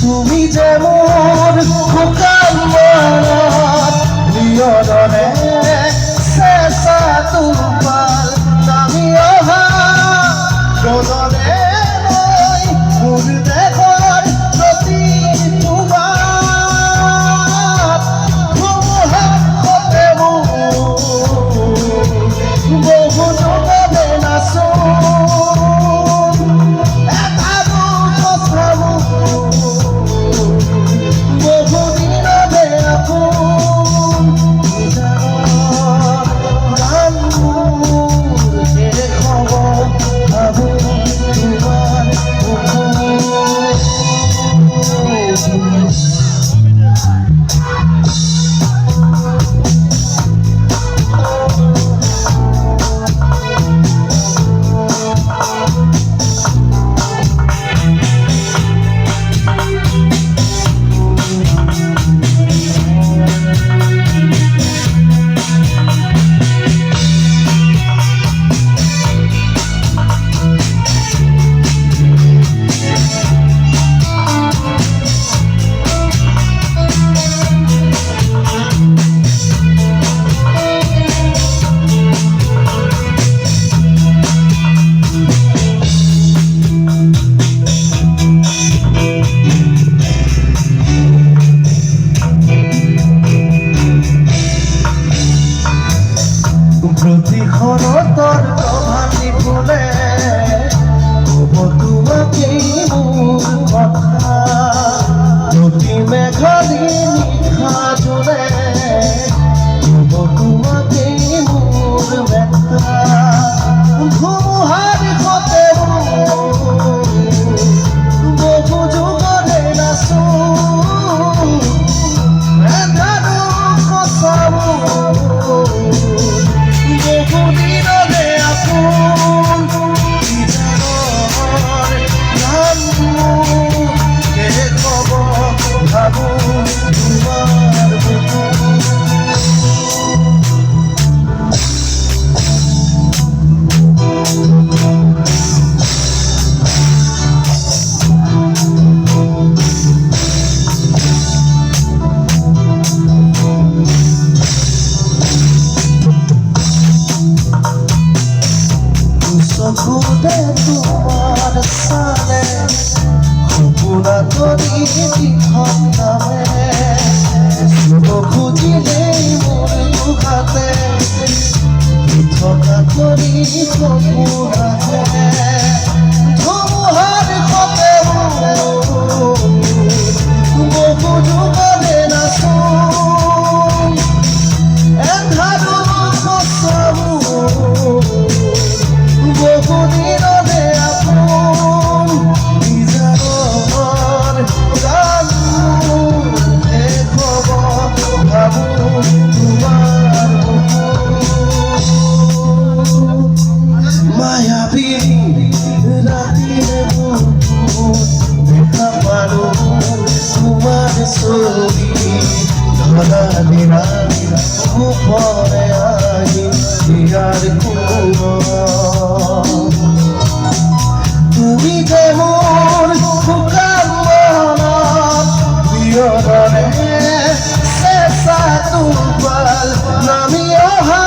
তুমি যেমন খোকাল নিয়রে শেষা তুপাল নামি অহা প্রদরে ফুল দেখার প্রতি তোমার হতে বহু জগতে নাচো প্রতিক্ষণতর প্রভাতি ফুলে তোমাকে মোর কথা প্রতি মেঘালি নিশা জুড়ে তোমাকে মোর ব্যথা ধুমুহার হতে বহু যুগরে নাচো খুদে তোমার সালে খুপুরা করি লিখন নামে শুভ খুঁজিলেই মোর দুঘাতে থকা করি খুপুরাতে ধুমুহার হতে বহু যুগরে নাচো এন্ধারু কসাবু বহুদিনরে আপন নিজর গান দেখব ভাবু তোমার মায়াবী রাতিরে দেখা পারো তোমার ছবি ধরা দিরা উপরে আহি দিয়ার তুমি যেমন খোকাল নিয়রে শেষা তুপাল নামি অহা